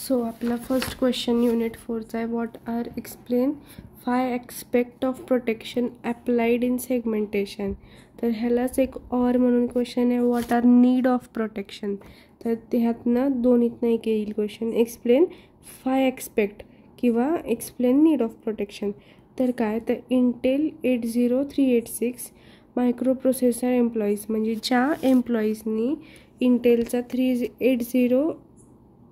So आपला first question unit 4चा आहे. What are explain 5 aspect of protection applied in segmentation. तर ह्यालाच एक ऑर म्हणून क्वेश्चन आहे. What are need of protection. तर ह्यातनं दोन्हीतनं एक येईल क्वेश्चन. एक्सप्लेन 5 ॲस्पेक्ट किंवा एक्सप्लेन नीड ऑफ प्रोटेक्शन. तर काय, तर इंटेल 80386 मायक्रो प्रोसेसर एम्प्लॉईज, म्हणजे ज्या एम्प्लॉईजनी इंटेलचा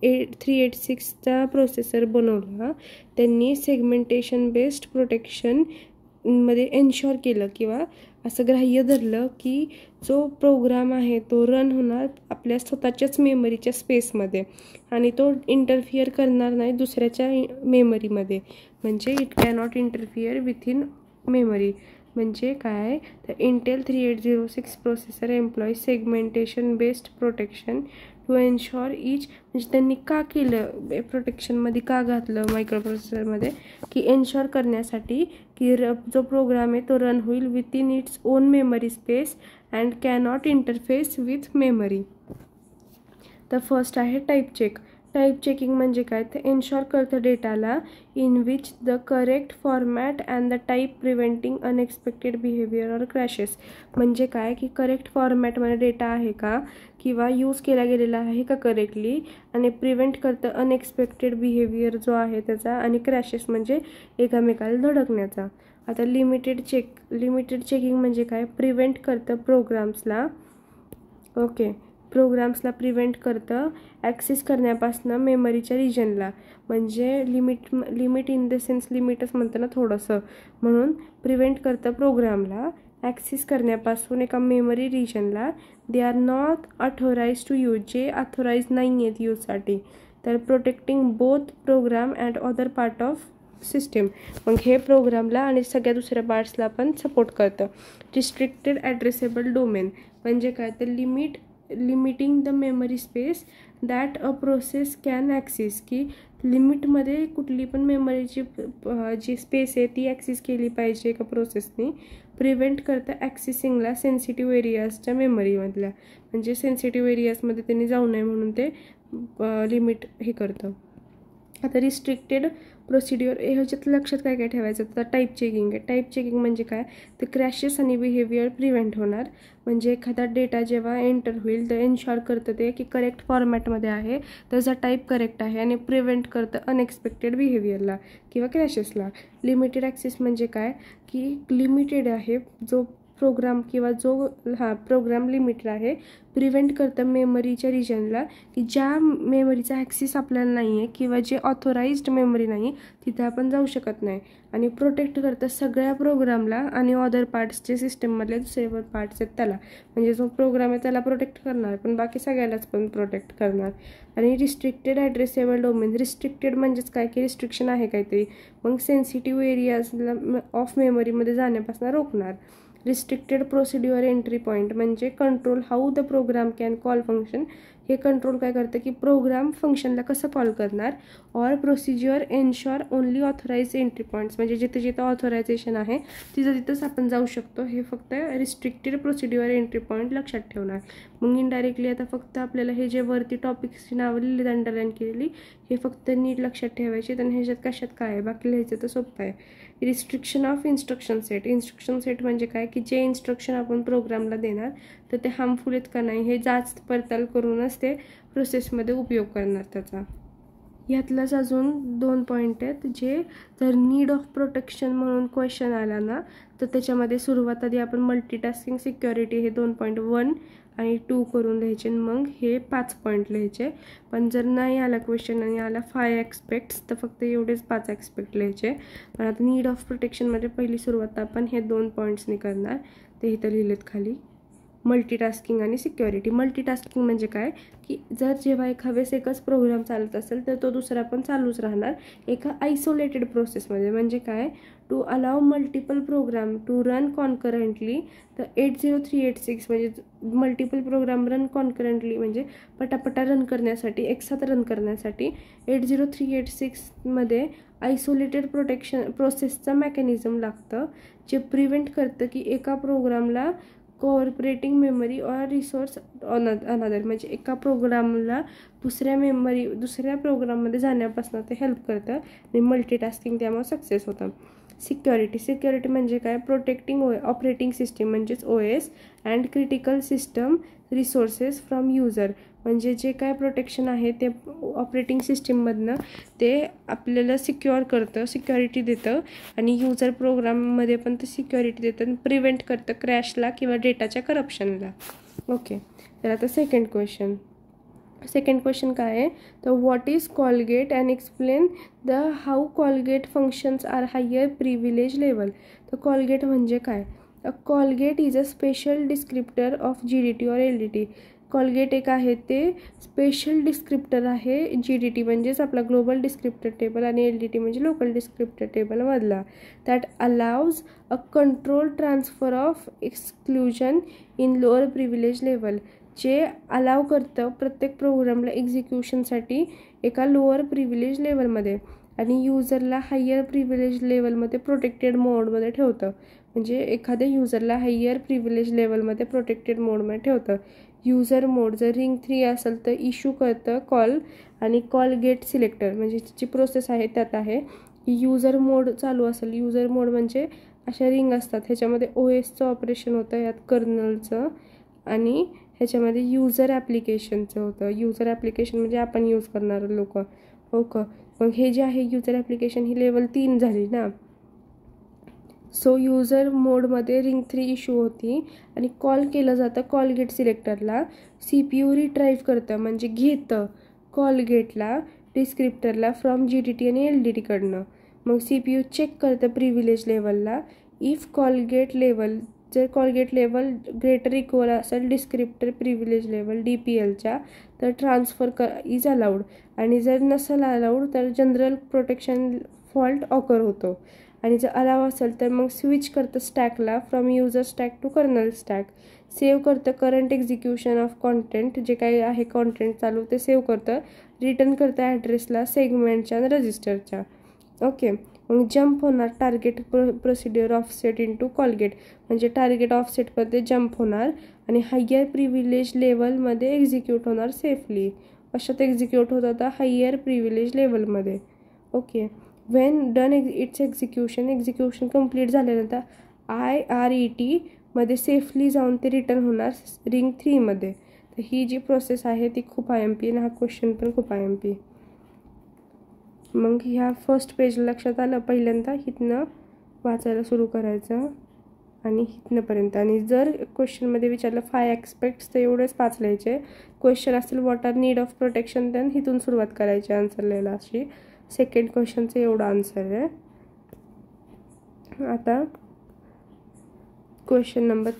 386चा प्रोसेसर बनवला, त्यांनी सेगमेंटेशन बेस्ड प्रोटेक्शनमध्ये एन्श्योर केलं किंवा असं ग्राह्य धरलं की जो प्रोग्राम आहे तो रन होणार आपल्या स्वतःच्याच मेमरीच्या स्पेसमध्ये आणि तो इंटरफिअर करणार नाही दुसऱ्याच्या मेमरीमध्ये. म्हणजे it cannot interfere within memory. म्हणजे काय, तर Intel 3806 processor employ segmentation based protection to ensure each. म्हणजे त्यांनी का केलं, प्रोटेक्शनमध्ये का घातलं मायक्रो प्रोसेसरमध्ये, की एन्श्योर करण्यासाठी की जो प्रोग्राम आहे तो रन होईल within its own memory space and cannot interface with memory. तर फर्स्ट आहे टाईप चेक. टाईप चेकिंग म्हणजे काय, तर एन्श्योर करतं डेटाला in which the correct format and the type preventing unexpected behaviour or crashes. म्हणजे काय, की करेक्ट फॉर्मॅटमध्ये डेटा आहे का किंवा यूज केला गेलेला आहे का करेक्टली, आणि प्रिव्हेंट करतं अनएक्सपेक्टेड बिहेवियर जो आहे त्याचा, आणि क्रॅशेस म्हणजे एकामेकाला धडकण्याचा. आता लिमिटेड चेकिंग म्हणजे काय, प्रिव्हेंट करतं प्रोग्राम्सला प्रिव्हेंट करतं ॲक्सेस करण्यापासून मेमरीच्या रिजनला. म्हणजे लिमिट इन द सेन्स लिमिटच म्हणतं ना थोडंसं, म्हणून प्रिव्हेंट करतं प्रोग्रामला ॲक्सेस करण्यापासून एका मेमरी रिजनला. They are not authorize to use, जे ऑथोराइज नाही आहेत यूजसाठी. तर protecting both program and other part of system. मग हे प्रोग्रामला आणि सगळ्या दुसऱ्या पार्ट्सला पण सपोर्ट करतं. रिस्ट्रिक्टेड ॲड्रेसेबल डोमेन म्हणजे काय, तर limiting the memory space that a process can access, की लिमिटमध्ये कुठली पण मेमरीची जी स्पेस आहे ती ॲक्सेस केली पाहिजे एका प्रोसेसनी. प्रिव्हेंट करतं ॲक्सेसिंगला सेन्सिटिव्ह एरियाजच्या मेमरीमधल्या, म्हणजे सेन्सिटिव्ह एरियाजमध्ये त्यांनी जाऊ नये म्हणून ते लिमिट हे करतं. आता रिस्ट्रिक्टेड प्रोसिड्युअर, ह्याच्यात लक्षात काय काय ठेवायचं, तर टाईप चेकिंग आहे. टाईप चेकिंग म्हणजे काय, तर क्रॅशेस आणि बिहेवियर प्रिव्हेंट होणार. म्हणजे एखादा डेटा जेव्हा एंटर होईल तर एन्श्योर करतं ते की करेक्ट फॉर्मॅटमध्ये आहे, त्याचा टाईप करेक्ट आहे, आणि प्रिव्हेंट करतं अनएक्सपेक्टेड बिहेवियरला किंवा क्रॅशेसला. लिमिटेड ॲक्सेस म्हणजे काय, की लिमिटेड आहे जो प्रोग्राम किंवा प्रोग्राम लिमिटेड आहे. प्रिव्हेंट करतं मेमरीच्या रिजनला, की ज्या मेमरीचा ॲक्सेस आपल्याला नाही आहे किंवा जे ऑथोराइज्ड मेमरी नाही तिथं आपण जाऊ शकत नाही. आणि प्रोटेक्ट करतं सगळ्या प्रोग्रामला आणि अदर पार्ट्सचे सिस्टममधले दुसरे पार्ट्स आहेत त्याला. म्हणजे जो प्रोग्राम आहे त्याला प्रोटेक्ट करणार, पण बाकी सगळ्यालाच पण प्रोटेक्ट करणार. आणि रिस्ट्रिक्टेड ॲड्रेसेबल डोमेन. रिस्ट्रिक्टेड म्हणजेच काय, की रिस्ट्रिक्शन आहे काहीतरी, मग सेन्सिटिव्ह एरियाजला ऑफ मेमरीमध्ये जाण्यापासून रोखणार. रिस्ट्रिक्टेड प्रोसिड्युअर एंट्री पॉईंट म्हणजे control how the program can call function. हे कंट्रोल काय करतं, की प्रोग्राम फंक्शनला कसं कॉल करणार. Or procedure ensure only authorize entry points, म्हणजे जिथं जिथं ऑथोरायझेशन आहे तिथंच आपण जाऊ शकतो. हे फक्त रिस्ट्रिक्टेड प्रोसिड्युअर एंट्री पॉईंट लक्षात ठेवणार. मग इनडायरेक्टली आता फक्त आपल्याला हे जे वरती टॉपिक्सची नावं लिहिली अंडरलाईन केलेली हे फक्त नीट लक्षात ठेवायचे, आणि ह्याच्यात कशात काय आहे बाकी लिहायचं तर सोपं आहे. Restriction of instruction set. Instruction set म्हणजे काय, की जे इन्स्ट्रक्शन आपण प्रोग्रामला देणार तर ते हार्मफुल आहेत का नाही हे जाच पडताळ करूनच ते प्रोसेसमध्ये उपयोग करणार त्याचा. ह्यातलाच अजून 2 पॉईंट आहेत जे जर नीड ऑफ प्रोटेक्शन म्हणून क्वेश्चन आला ना तर त्याच्यामध्ये सुरुवात आधी आपण मल्टीटास्किंग सिक्युरिटी हे 2.1 आणि 2 करून लिहायचे, मग हे 5 पॉईंट लिहायचे. पण जर नाही आला क्वेश्चन आणि आला 5 ॲस्पेक्ट्स तर फक्त एवढेच 5 ॲस्पेक्ट लिहायचे. पण आता नीड ऑफ प्रोटेक्शनमध्ये पहिली सुरुवात आपण हे 2 पॉईंट्सनी करणार, ते इथं लिहिलेत खाली. मल्टीटास्किंग आणि सिक्युरिटी. मल्टीटास्किंग म्हणजे काय, की जर जेव्हा एखाद्यावेळेस एकच प्रोग्राम चालत असेल तर तो दुसरा पण चालूच राहणार एका आयसोलेटेड प्रोसेसमध्ये. म्हणजे काय, to allow multiple program to run concurrently. तर 80386 म्हणजे मल्टिपल प्रोग्राम रन कॉन्करंटली म्हणजे पटापटा रन करण्यासाठी, एकसाथ रन करण्यासाठी 80386मध्ये आयसोलेटेड प्रोसेसचं मेकॅनिझम लागतं, जे प्रिव्हेंट करतं की एका प्रोग्रामला cooperating memory or resource on another, म्हणजे एका प्रोग्रामला दुसऱ्या प्रोग्राममध्ये जाण्यापासून ते हेल्प करतं आणि मल्टीटास्किंग त्यामुळे सक्सेस होतं. सिक्युरिटी म्हणजे काय, प्रोटेक्टिंग ऑपरेटिंग सिस्टीम म्हणजेच OS and critical system resources from user, म्हणजे जे काय प्रोटेक्शन आहे ते ऑपरेटिंग सिस्टीममधनं ते आपल्याला सिक्युरिटी देतं आणि युजर प्रोग्राममध्ये पण ते सिक्युरिटी देतं आणि प्रिव्हेंट करतं क्रॅशला किंवा डेटाच्या करप्शनला. ओके, तर आता सेकंड क्वेश्चन काय आहे, तर what is call gate and explain the how call gate functions are higher privilege level. तर कॉलगेट म्हणजे काय, call gate is a special descriptor of GDT और LDT. कॉलगेट एक आहे ते स्पेशल डिस्क्रिप्टर आहे GDT म्हणजेच आपला ग्लोबल डिस्क्रिप्टर टेबल आणि LDT म्हणजे लोकल डिस्क्रिप्टर टेबलमधला, that allows a control transfer of exclusion in lower privilege level, जे अलाव करतं प्रत्येक प्रोग्रामला एक्झिक्युशनसाठी एका लोअर प्रिव्हिलेज लेवलमध्ये आणि युजरला हायर प्रिव्हिलेज लेवलमध्ये प्रोटेक्टेड मोडमध्ये ठेवतं. म्हणजे एखाद्या युजरला हायर प्रिव्हिलेज लेवलमध्ये प्रोटेक्टेड मोडमध्ये ठेवतं. युजर मोड जर रिंग 3 असेल तर इश्यू करतं कॉल आणि कॉल गेट सिलेक्टर, म्हणजे जी प्रोसेस आहे त्यात आहे की युजर मोड चालू असेल. युजर मोड म्हणजे अशा रिंग असतात, ह्याच्यामध्ये OSचं ऑपरेशन होतं, यात कर्नलचं, आणि ह्याच्यामध्ये युजर ॲप्लिकेशनचं होतं. युजर ॲप्लिकेशन म्हणजे आपण यूज करणारे लोक. ओके, मग हे जे आहे युजर ॲप्लिकेशन ही लेवल 3 झाली ना. सो युजर मोडमध्ये रिंग 3 इश्यू होती आणि कॉल केलं जातं कॉलगेट सिलेक्टरला. CPU रिट्राईव्ह करतं म्हणजे घेतं कॉलगेटला डिस्क्रिप्टरला फ्रॉम GDT आणि LDT कडनं. मग CPU चेक करतं प्रिव्हिलेज लेवलला. If Colgate level greater equal असेल डिस्क्रिप्टर प्रिव्हिलेज लेवल DPLच्या तर ट्रान्सफर इज अलाउड, आणि जर नसेल अलाउड तर जनरल प्रोटेक्शन फॉल्ट ऑकर होतो. आणि जर अलाव असेल तर मग स्विच करतं स्टॅकला from user stack to kernel stack. Save करतं करंट एक्झिक्युशन ऑफ कॉन्टेंट, जे काही आहे कॉन्टेंट चालू ते सेव्ह करतं. रिटर्न करतं ॲड्रेसला सेगमेंटच्या आणि रजिस्टरच्या. ओके, मग जंप होणार टार्गेट प्रोसिड्युअर ऑफसेट इंटू कॉलगेट, म्हणजे टार्गेट ऑफसेटमध्ये जंप होणार आणि हायर प्रिव्हिलेज लेवलमध्ये एक्झिक्यूट होणार सेफली. अशात एक्झिक्यूट होत होता हायर प्रिव्हिलेज लेवलमध्ये. Okay, Wien done it's execution complete झाल्यानंतर IRET मध्ये सेफली जाऊन ते रिटर्न होणार रिंग 3 मध्ये. तर ही जी प्रोसेस आहे ती खूप IMP आणि हा क्वेश्चन पण खूप IMP. मग ह्या फर्स्ट पेज लक्षात आलं, पहिल्यांदा इथनं वाचायला सुरू करायचं आणि इथनंपर्यंत. आणि जर क्वेश्चनमध्ये विचारलं 5 ॲस्पेक्ट्स तर एवढेच 5 लिहायचे. क्वेश्चन असेल what are need of protection, then इथून सुरुवात करायची आन्सर लिहायला. अशी सेकंड क्वेश्चनचं एवढं आन्सर आहे. आता क्वेश्चन नंबर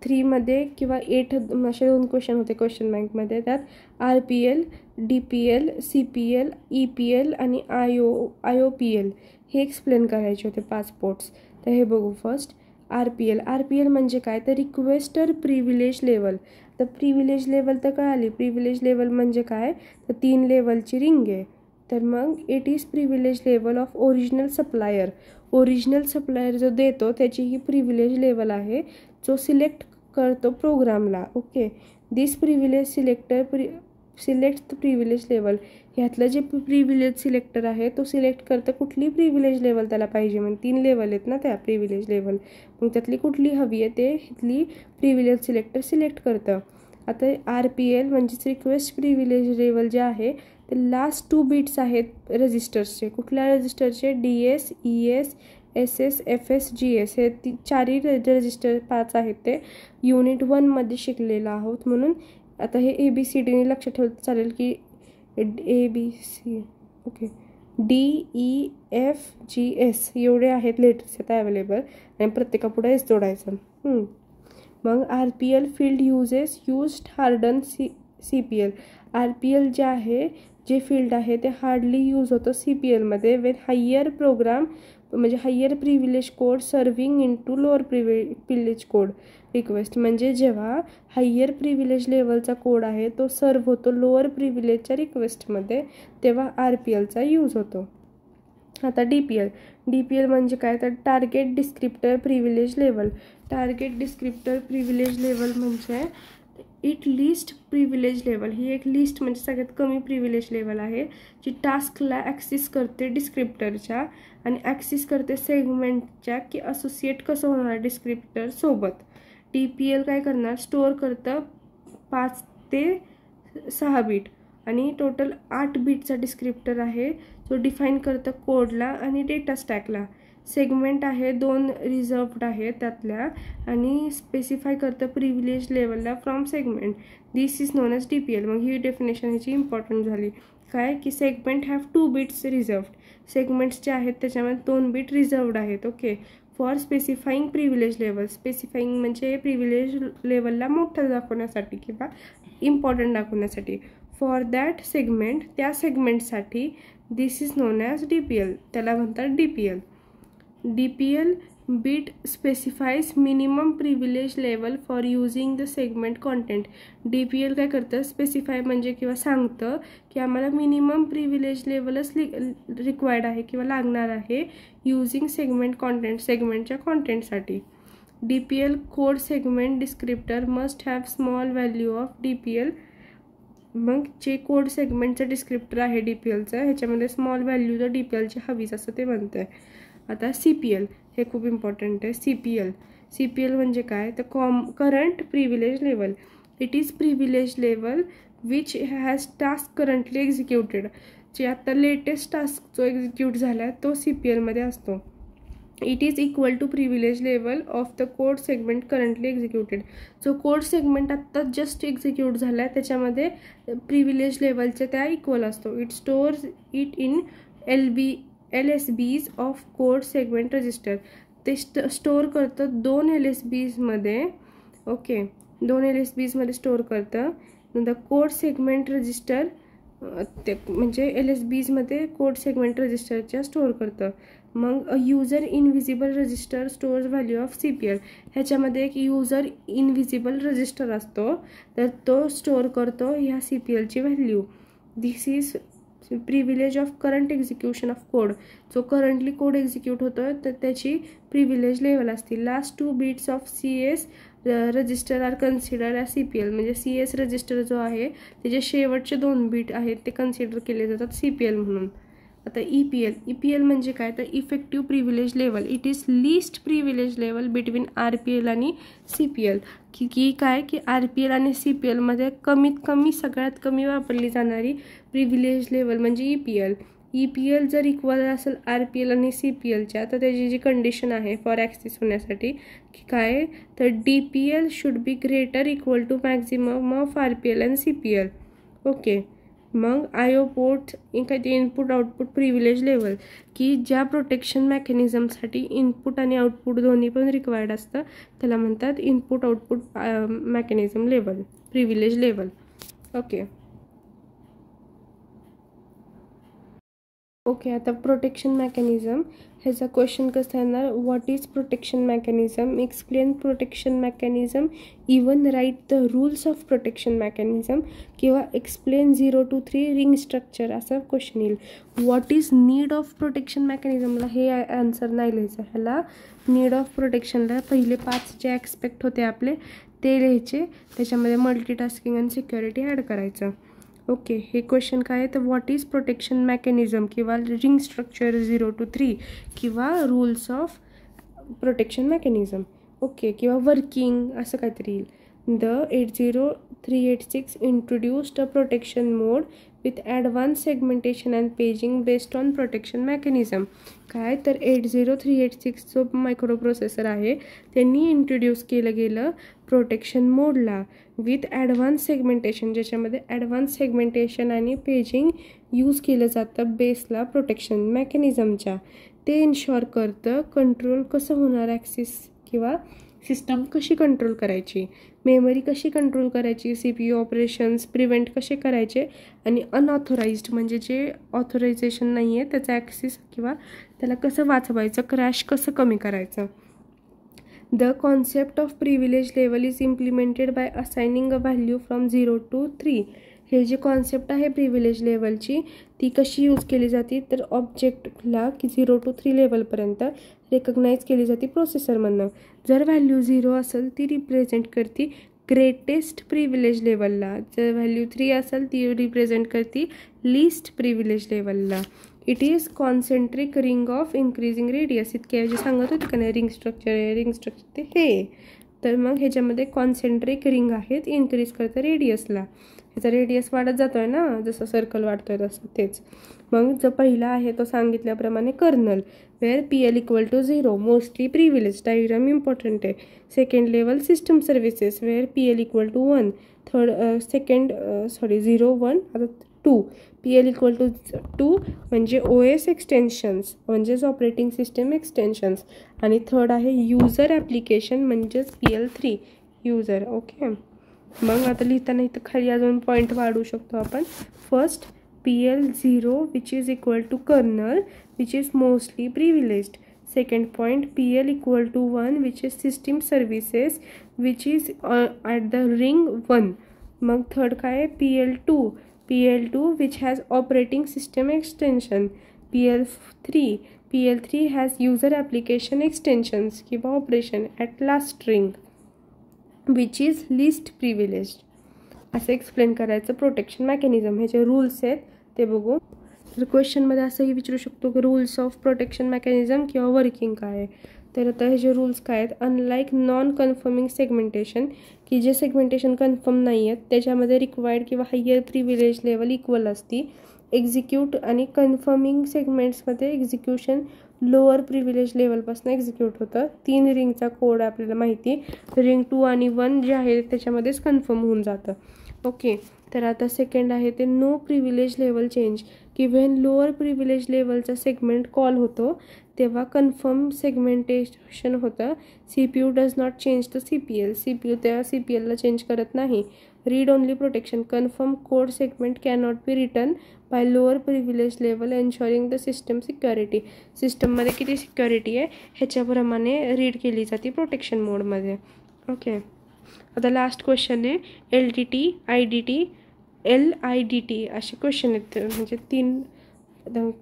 3 मध्ये किंवा 8 असे 2 क्वेश्चन होते क्वेश्चन बँकमध्ये. त्यात RPL, DPL, CPL, EPL आणि IOPL हे एक्सप्लेन करायचे होते 5 पोर्ट्स. तर हे बघू. फर्स्ट RPL म्हणजे काय, तर रिक्वेस्टर प्रिव्हिलेज लेवल. तर प्रिव्हिलेज लेवल तर कळाली. प्रिव्हिलेज लेवल म्हणजे काय, तर 3 लेवलची रिंग आहे. तर मग it is privilege level of original supplier. Original supplier जो देतो त्याची ही प्रिव्हिलेज लेवल आहे, जो सिलेक्ट करतो प्रोग्रामला. ओके, दिस प्रिव्हिलेज सिलेक्ट प्रिव्हिलेज लेवल. ह्यातलं जे प्रिव्हिलेज सिलेक्टर आहे तो सिलेक्ट करतं कुठली प्रिव्हिलेज लेवल त्याला पाहिजे. मग 3 लेवल आहेत ना त्या प्रिव्हिलेज लेवल, मग त्यातली कुठली हवी आहे ते इथली प्रिव्हिलेज सिलेक्टर सिलेक्ट करतं. आता RPL म्हणजेच रिक्वेस्ट प्रिव्हिलेज लेवल जे आहे ते लास्ट 2 बिट्स आहेत रजिस्टर्सचे. कुठल्या रजिस्टरचे, DS, ES, SS, FS, GS हे 4ही रजिस्टर 5 आहेत ते युनिट 1 मध्ये शिकलेलं आहोत. म्हणून आता हे ABCDने लक्षात ठेवलं चालेल की ABC. ओके, DEFGS एवढे आहेत लेटर्स आहेत अवेलेबल आणि प्रत्येकापुढे S जोडायचं. मग RPL field used harden CPL. RPL जे आहे जे फील्ड आहे ते हार्डली यूज होतं CPLमध्ये. वेन हायर प्रोग्राम म्हणजे higher privilege code serving into lower privilege code request, म्हणजे जेव्हा हायर प्रिव्हिलेज लेवलचा कोड आहे तो सर्व होतो लोअर प्रिव्हिलेजच्या रिक्वेस्टमध्ये, तेव्हा RPLचा यूज होतो. आता DPL म्हणजे काय तर target descriptor privilege level. Target descriptor privilege level म्हणजे इट लिस्ट प्रिव्हिलेज लेवल. ही एक लिस्ट म्हणजे सगळ्यात कमी प्रिव्हिलेज लेवल आहे जी टास्कला ॲक्सेस करते डिस्क्रिप्टरच्या आणि ॲक्सेस करते सेगमेंटच्या की असोसिएट कसं होणार डिस्क्रिप्टर सोबत. DPL काय करणार, स्टोअर करतं 5 ते 6 बीट आणि टोटल 8 बीटचा डिस्क्रिप्टर आहे जो डिफाईन करतं कोडला आणि डेटा स्टॅकला. सेगमेंट आहे 2 रिझर्व्ड आहे त्यातल्या आणि स्पेसिफाय करतं प्रिव्हिलेज लेवलला from segment. This is known as DPL. मग ही डेफिनेशन ह्याची इम्पॉर्टंट झाली काय की segment have 2 bits reserved. Segments जे आहेत त्याच्यामध्ये 2 बीट रिझर्व्ड आहेत. Okay, for specifying privilege level. Specifying म्हणजे प्रिव्हिलेज लेवलला मोठं दाखवण्यासाठी किंवा इम्पॉर्टंट दाखवण्यासाठी. फॉर दॅट सेगमेंट, त्या सेगमेंटसाठी this is known as DPL. त्याला म्हणतात DPL. DPL bit specifies minimum privilege level for using the segment content. DPL काय करतं, स्पेसिफाय म्हणजे किंवा सांगतं की आम्हाला मिनिमम प्रिव्हिलेज लेवलच रिक्वायर्ड आहे किंवा लागणार आहे युजिंग सेगमेंट कॉन्टेंट, सेगमेंटच्या कॉन्टेंटसाठी. DPL code segment descriptor must have small value of DPL. मग जे कोड सेगमेंटचं डिस्क्रिप्टर आहे DPLचं ह्याच्यामध्ये स्मॉल व्हॅल्यू तर DPLची हवीच असं ते म्हणतं आहे. आता CPL हे खूप इम्पॉर्टंट आहे. CPL म्हणजे काय तर current privilege level. It is privilege level which has task currently executed. जे आता लेटेस्ट टास्क जो एक्झिक्यूट झाला आहे तो CPLमध्ये असतो. It is equal to privilege level of the code segment currently executed. जो कोड सेगमेंट आत्ता जस्ट एक्झिक्यूट झाला आहे त्याच्यामध्ये प्रिव्हिलेज लेवलच्या त्या इक्वल असतो. It stores it in LSBs of code segment register. ते स्टोअर करतं 2 LSBsमध्ये. ओके, 2 LSBsमध्ये स्टोअर करतं. नंतर कोड सेगमेंट रजिस्टर ते म्हणजे LSBsमध्ये कोड सेगमेंट रजिस्टरच्या स्टोअर करतं. मग user invisible register stores value of CPL. ह्याच्यामध्ये एक युजर इनव्हिजिबल रजिस्टर असतो तर तो स्टोअर करतो ह्या CPLची value. This is privilege of current execution of code. जो करंटली कोड एक्झिक्यूट होतो तर त्याची प्रिव्हिलेज लेवल असते. Last 2 bits of CS register are consider as CPL. म्हणजे CS रजिस्टर जो आहे त्याचे शेवटचे 2 बीट आहेत ते कन्सिडर केले जातात CPL म्हणून. आता EPL म्हणजे काय तर effective privilege level. It is list privilege level between RPL आणि CPL. की काय की RPL आणि CPLमध्ये कमीत कमी सगळ्यात कमी वापरली जाणारी प्रिव्हिलेज लेवल म्हणजे EPL जर इक्वल असेल RPL आणि CPLच्या तर त्याची जी कंडिशन आहे फॉर ॲक्सेस होण्यासाठी की काय तर DPL should be greater equal to maximum of RPL and CPL. Okay, मग IO port input output privilege level की ज्या प्रोटेक्शन मेकॅनिझमसाठी इनपुट आणि आउटपुट दोन्ही पण रिक्वायर्ड असतं त्याला म्हणतात input output mechanism level privilege level. Okay, आता प्रोटेक्शन मेकॅनिझम ह्याचा क्वेश्चन कसा येणार, what is protection mechanism, explain protection mechanism, even write the rules of protection mechanism किंवा एक्सप्लेन 0 to 3 रिंग स्ट्रक्चर असा क्वेश्चन येईल. What is need of protection मेकॅनिझमला हे answer नाही लिहायचं. ह्याला नीड ऑफ प्रोटेक्शनला पहिले 5 जे ॲस्पेक्ट होते आपले ते लिहायचे, त्याच्यामध्ये मल्टीटास्किंग आणि सिक्युरिटी ॲड करायचं. ओके, हे क्वेश्चन काय आहे तर व्हॉट इज प्रोटेक्शन मेकॅनिझम किंवा रिंग स्ट्रक्चर 0 to 3 किंवा rules of protection mechanism. Okay, किंवा वर्किंग असं काहीतरी येईल. The 80386 introduced a protection mode with advance segmentation and paging based on protection mechanism. काय तर 80386 जो मायक्रो प्रोसेसर आहे त्यांनी इंट्रोड्यूस केलं गेलं प्रोटेक्शन मोडला विथ ॲडव्हान्स सेगमेंटेशन, ज्याच्यामध्ये ॲडव्हान्स सेगमेंटेशन आणि पेजिंग यूज केलं जातं बेसला प्रोटेक्शन मेकॅनिझमच्या. ते इन्शॉर करतं कंट्रोल कसं होणार, ॲक्सेस किंवा सिस्टम कशी कंट्रोल करायची, मेमरी कशी कंट्रोल करायची, CPU ऑपरेशन्स प्रिव्हेंट कसे करायचे आणि अनऑथोराइज्ड म्हणजे जे ऑथोरायझेशन नाही आहे त्याचा ॲक्सेस किंवा त्याला कसं वाचवायचं, क्रॅश कसं कमी करायचं. The concept of privilege level is implemented by assigning a value from 0 to 3. हे जे कॉन्सेप्ट आहे प्रिव्हिलेज लेवलची ती कशी यूज केली जाते तर ऑब्जेक्टला की 0 to 3 लेवलपर्यंत रेकग्नाईज केली जाते प्रोसेसरमधनं. जर व्हॅल्यू 0 असेल ती रिप्रेझेंट करते ग्रेटेस्ट प्रिव्हिलेज लेवलला, जर व्हॅल्यू 3 असेल ती रिप्रेझेंट करते लिस्ट प्रिव्हिलेज लेवलला. It is concentric ring of increasing radius. इतके जे सांगत होते का नाही रिंग स्ट्रक्चर ते हे. तर मग ह्याच्यामध्ये कॉन्सेंट्रिक रिंग आहेत, इन्क्रीज करतं रेडियसला. ह्याचा रेडियस वाढत जातो आहे ना, जसं सर्कल वाढतोय तसं तेच. मग जो पहिला आहे तो सांगितल्याप्रमाणे kernel where PL = 0 mostly privilege. Diagram important आहे. Second level system services where PL = 1. Second 0 1 आता 2. PL = 2 म्हणजे OS एक्सटेन्शन्स म्हणजेच ऑपरेटिंग सिस्टम एक्सटेन्शन्स. आणि थर्ड आहे युजर ॲप्लिकेशन म्हणजेच PL3 युजर. ओके. मग आता लिहिताना इथं खाली अजून पॉईंट वाढवू शकतो आपण. First PL0 which is equal to kernel which is mostly privileged. Second point PL = 1 which is system services which is at the ring 1. मग थर्ड काय PL2 which has operating system extension. PL3 has user application extensions किंवा operation at last ring which is least privileged. असं explain करायचं protection mechanism. ह्याचे rules आहेत ते बघू. तर क्वेश्चनमध्ये असंही विचारू शकतो की रूल्स ऑफ प्रोटेक्शन मेकॅनिझम किंवा वर्किंग काय आहे. तर आता हे जे रूल्स काय आहेत, अनलाईक नॉन कन्फर्मिंग सेगमेंटेशन की जे सेगमेंटेशन कन्फर्म नाही आहेत त्याच्यामध्ये रिक्वायर्ड किंवा हायर प्रिव्हिलेज लेवल इक्वल असती. एक्झिक्यूट आणि कन्फर्मिंग सेगमेंट्समध्ये एक्झिक्युशन लोअर प्रिव्हिलेज लेवलपासून एक्झिक्यूट होतं. 3 रिंगचा कोड आपल्याला माहिती. रिंग 2 आणि 1 जे आहे त्याच्यामध्येच कन्फर्म होऊन जातं. ओके. तर आता सेकंड आहे ते नो प्रिव्हिलेज लेवल चेंज की व्हेन लोअर प्रिव्हिलेज लेवलचा सेगमेंट कॉल होतो तेव्हा कन्फर्म सेगमेंटेशन होतं. CPU does not change the CPL. CPU त्या CPLला चेंज करत नाही. Read only protection confirm code segment cannot be return by lower privilege level ensuring the system security. सिस्टममध्ये किती सिक्युरिटी आहे ह्याच्याप्रमाणे रीड केली जाते प्रोटेक्शन मोडमध्ये. ओके. आता लास्ट क्वेश्चन आहे LDT, IDT, LIDT असे क्वेश्चन आहेत. म्हणजे 3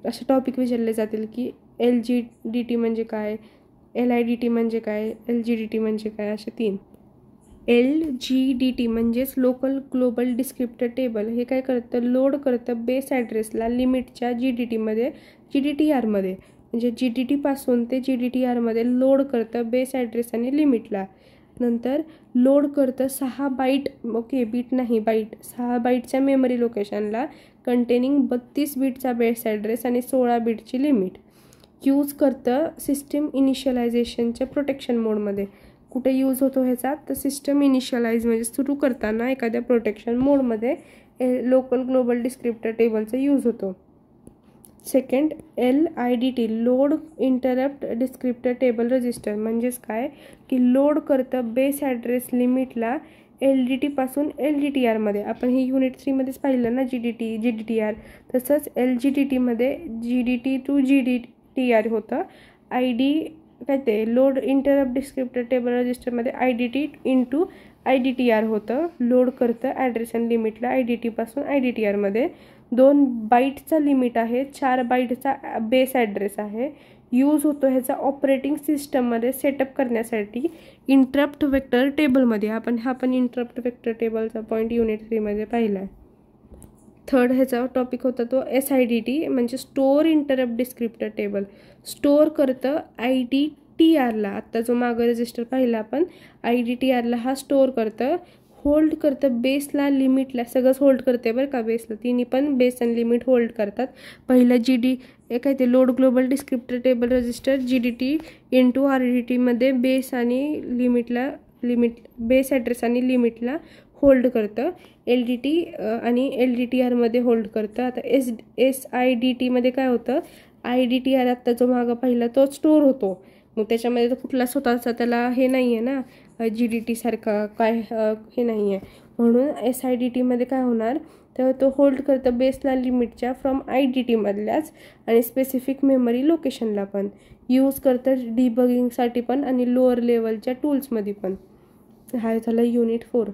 असे टॉपिक विचारले जातील की LGDT म्हणजे काय, LIDT म्हणजे काय, LGDT म्हणजे काय, असे 3. LGDT म्हणजेच लोकल ग्लोबल डिस्क्रिप्टर टेबल. हे काय करतं, लोड करतं बेस ॲड्रेसला लिमिटच्या GDTRमध्ये. म्हणजे GDTपासून ते GDTRमध्ये लोड करतं बेस ॲड्रेस आणि लिमिटला. नंतर लोड करतं 6 बाईट, ओके बीट नाही बाईट, 6 बाईटच्या मेमरी लोकेशनला कंटेनिंग 32 बीटचा बेस ॲड्रेस आणि 16 बीटची लिमिट. यूज करतं सिस्टम इनिशियलायझेशनच्या प्रोटेक्शन मोडमध्ये. कुठे यूज होतो ह्याचा तर सिस्टम इनिशियलाइज म्हणजे सुरू करताना एखाद्या प्रोटेक्शन मोडमध्ये लोकल ग्लोबल डिस्क्रिप्टर टेबलचा यूज होतो. Second LIDT load interrupt descriptor table register. म्हणजेच काय की लोड करतं बेस ॲड्रेस लिमिटला LDTपासून LGTRमध्ये. आपण हे युनिट 3मध्येच पाहिलं ना GDTR. तसंच LGDTमध्ये GDT to GDTR होतं. ID काय ते लोड इंटरप्ट डिस्क्रिप्टर टेबल रजिस्टरमध्ये IDT into IDTR होतं. लोड करतं ॲड्रेस आणि लिमिटला IDTपासून IDTRमध्ये. 2 बाईटचा लिमिट आहे, 4 बाईटचा बेस ॲड्रेस आहे. यूज होतो ह्याचा ऑपरेटिंग सिस्टममध्ये सेटअप करण्यासाठी इंटरप्ट वेक्टर टेबलमध्ये. हा पण इंटरप्ट वेक्टर टेबलचा पॉईंट युनिट 3मध्ये पाहिला आहे. थर्ड ह्याचा टॉपिक होता तो SIDT म्हणजे store interrupt descriptor table. Store करतं IDTRला. आत्ता जो मागं रजिस्टर पाहिला आपण IDTRला हा स्टोअर करतं. होल्ड करतं बेसला लिमिटला. सगळंच होल्ड करते बरं का बेसला. तिन्ही पण बेस आणि लिमिट होल्ड करतात. पहिलं काय ते load global descriptor table register GDT into RDTमध्ये बेस आणि बेस ॲड्रेस आणि लिमिटला होल्ड करतं. LDT आणि LDTRमध्ये होल्ड करतं. आता SIDTमध्ये काय होतं, IDTR आत्ता जो मागं पहिला तोच स्टोअर होतो. मग त्याच्यामध्ये तर कुठला स्वतःचा त्याला हे नाही आहे ना GDT सारखा काय हे नाही आहे. म्हणून SIDTमध्ये काय होणार तर तो होल्ड करतं बेसला लिमिटच्या फ्रॉम IDTमधल्याच आणि स्पेसिफिक मेमरी लोकेशनला पण. यूज करतं डिबगिंगसाठी पण आणि लोअर लेवलच्या टूल्समध्ये पण. हा झाला युनिट 4.